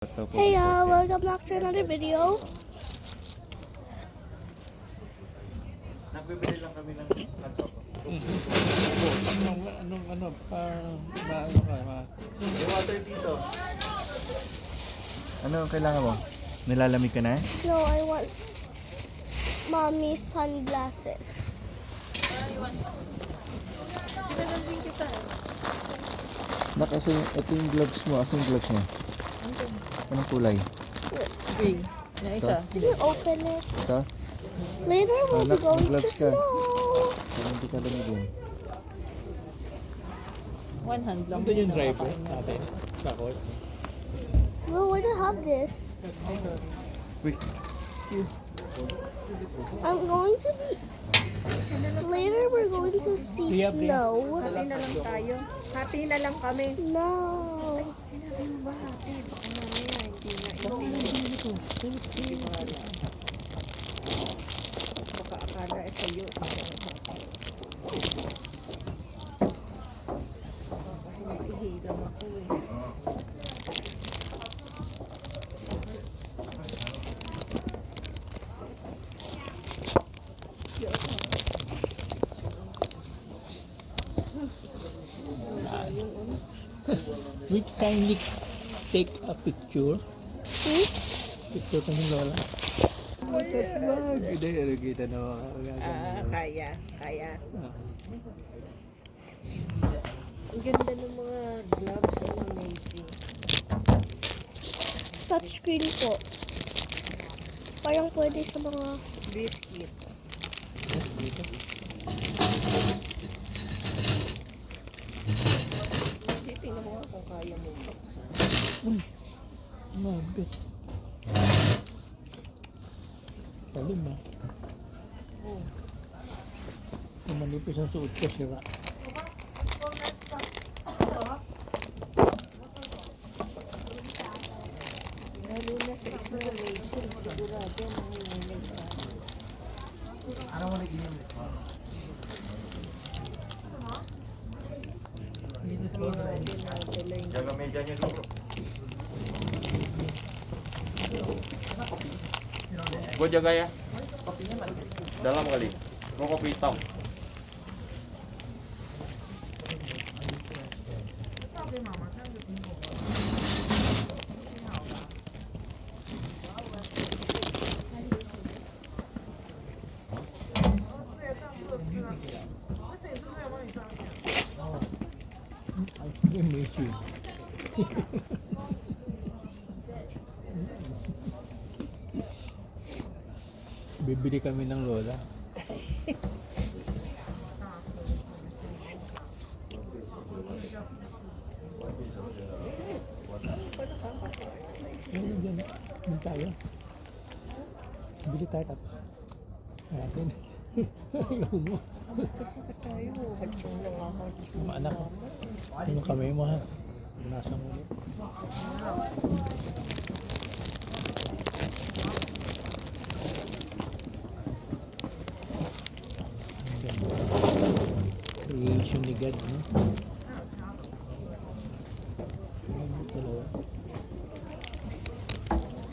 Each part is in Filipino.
Hey y'all, welcome back to another video. Nagbibili lang kami ng hot chocolate. Ano ka, Yung water dito. Ano ang kailangan mo? Nilalamig ka na? No, I want mommy's sunglasses. Kasi ito yung gloves mo. Asa yung gloves mo? Anong kulay? Green. Na isa. Can you open it? Ito? Later we'll be Anak, going to gloves ka. snow. Para hindi ka lamigin. One hand lang. Ito yung driver natin. Sakot. No, I don't have this. Wait. I'm going to be... Later we're going to see snow. Happy na lang tayo. Happy na lang kami. No. Sinabi mo ba happy? Baka mamaya hindi na baka akala sa'yo. Kasi maihiram ako eh. Which kindly take a picture. Hmm? Picture ka ng lola. Hindi, kita na. Kaya. Ang ganda ng mga gloves and amazing. Touchscreen po. Parang pwede sa mga... Biscuit. Tingnan mo nga kung kaya mo buksan. Mabit. Talim ba? Oh. Kung manipis ang suot ko, sira. Lalo na sa isang amazing, sigurado manginginig ka. Jaga mejanya dulu. Gue jaga ya. Dalam kali. Mau kopi hitam. I miss you. Bibili kami ng lola. Dyan tayo. Bili tayo tapos. Natin. Ayaw mo. Tayo, hadsong lang ako. Mga anak ko. Anong kamay mo ha? Nasa mo ulit. Creation ni God, no? Ano talaga?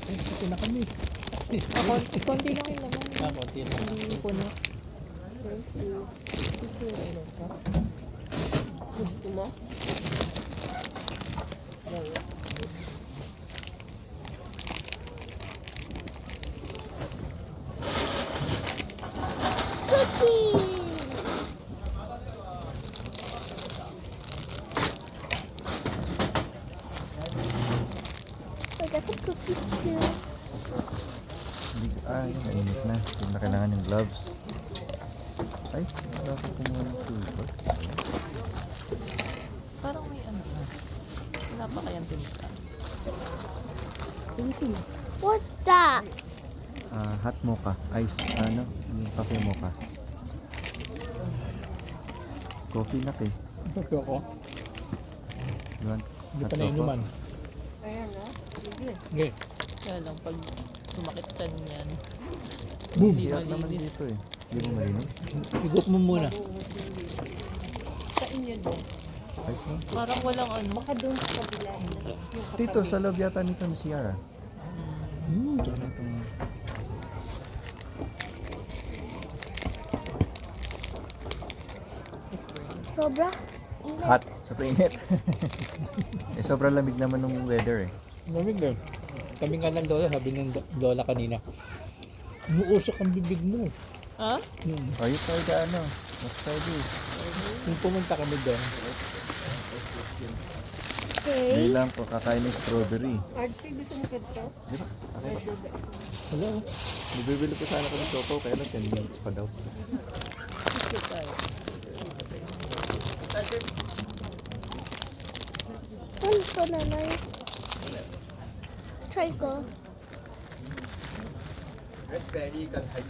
Ay, ito na kami. Konti lang yung laman. Konti na. Hindi puno. Gusto mo? Cookie! I got the cookies too. Mainit na. Hindi na kailangan yung gloves. Ay, wala ko kumuha ng silver. Parang may ano na. Wala pa kayang tinita. What's that? Hot mocha. Ice, yung cafe mocha. Coffee na eh. Ito ako. Yun. Hindi Hot pa choco. nainuman. Ayan na. Sige. Okay. Kaya lang pag sumakit ka niyan. Boom! Hindi Siyak naman malinis. dito eh. Hindi mo malinis? Igot mo muna. Sa inyo doon. Ayos mo. Parang walang ano. Baka doon sa kabila. Dito, sa loob yata nito ni Ciara. Hmm. Sobra. Hot. Sobrang init. Eh, sobrang lamig naman ng weather eh. Lamig eh. Kami nga ng lola, sabi ng lola kanina. Umuusok ang bibig mo. Ha? Are you tried ano? Let's try this. Kung pumunta kami doon, Okay. Ngayon lang po, kakain ng strawberry. Arte, gusto mo ganito? Di ba? Okay ba? wala. Bibili ko sana kami choco, kaya lang 10 minutes pa daw. Ano to, nanay? Try ko.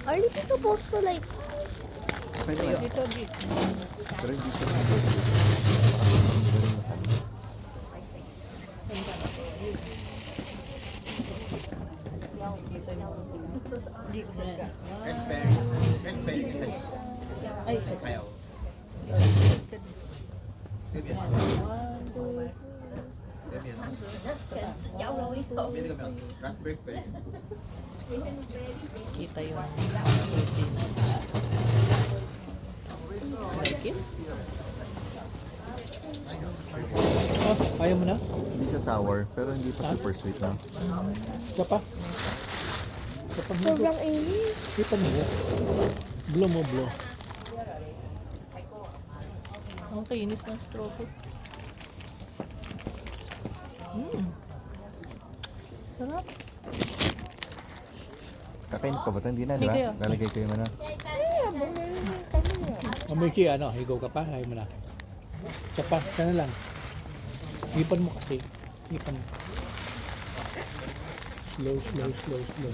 Are you supposed to like... Pwede ba? Dito, dito. Pero hindi siya. Hindi ko saga. Kita yung fruity na. Like it? Ah, ayaw mo na? Hindi siya sour, pero hindi pa super sweet na. Isa pa? Kapag hindi, Sobrang init. kita mo. Blow mo, blow. Ang kinis ng strawberry. Sarap. Kakain pa ba ito? Hindi na, di ba? Hindi kayo. Lalagay ko yung ano. Amoy siya, ano, higaw ka pa, ayaw mo na. Isa pa, sana lang. Hipan mo kasi. Hipan mo. Slow, slow, slow, slow.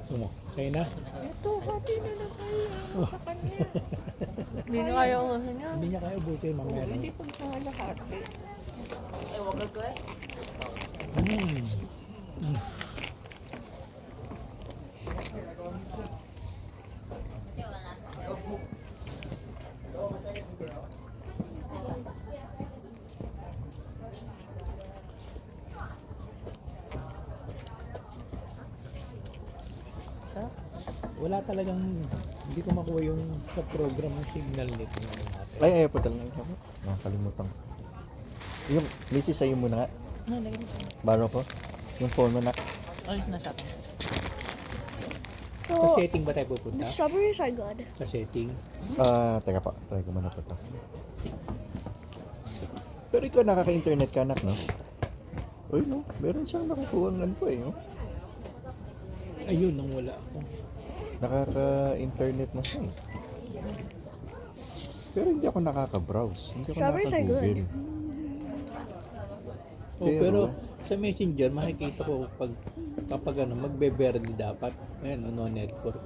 Sumo. Kaya na? Ito, hati na lang kayo. Sa kanya. Hindi na kaya ko kasi niya. Hindi niya kaya buti mamaya lang. Hindi pag nakalahati. Wala talagang, hindi ko makuha yung sa program ng signal nito. Ay, ayaw pa talaga. Nakakalimutan ko. Yung, Missy, sa'yo muna nga. Nalagay mo. Baro ko. Yung phone mo na. Ay, nasa akin. Sa So, setting ba tayo pupunta? the strawberries are good. Sa setting? Teka pa. Try ko muna pa ito. Pero ikaw nakaka-internet ka, anak, no? Uy, no? Meron siyang nakukuha ng ano po eh, no? Ayun, nang wala ako. Nakaka-internet na siya eh. Pero hindi ako nakaka-browse. Hindi ako Strawberries are good. nakaka-google. Oh, pero sa messenger, makikita ko pag kapag ano, magbe-verde dapat. Ayan, no network.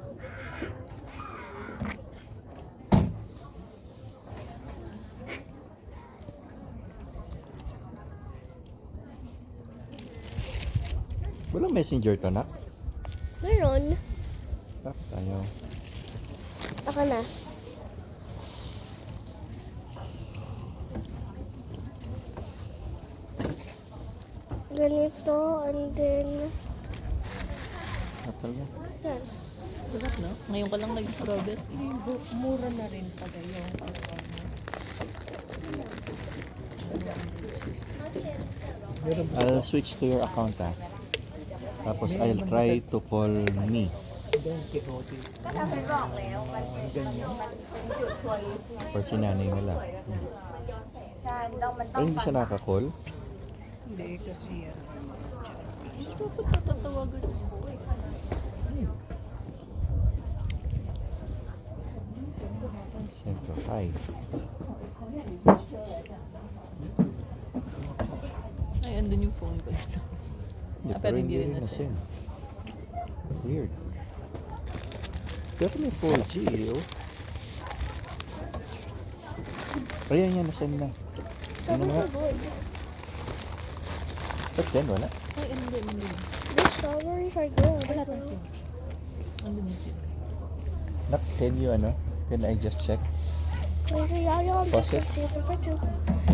Walang messenger ka, nak? Meron. Bakit ayaw? Ako na. Ganito, and then... Kapal yan. Yan. Sarap, no? Ngayon ka lang nag-strawberry. Mura na rin pag yung Pero I'll switch to your account, ah. Tapos I'll try to call me. Don Quixote. Or si nanay nila. Pero hindi siya nakaka-call. hindi kasi yan. Dapat natatawagan mo. Send to hi. Ay, andun yung phone ko. Hindi, pero pero hindi hindi rin rin na-send. na-send. Weird. Pero may 4G eh, oh. Ayan yan, na-send na. Ano nga? Strawberries are good. Ba't yan, wala? Ay, andun. The strawberries are good. Wala tayong sim. Andun yung sim. Nak, can you, can I just check? Please, y'all, Faucet? see if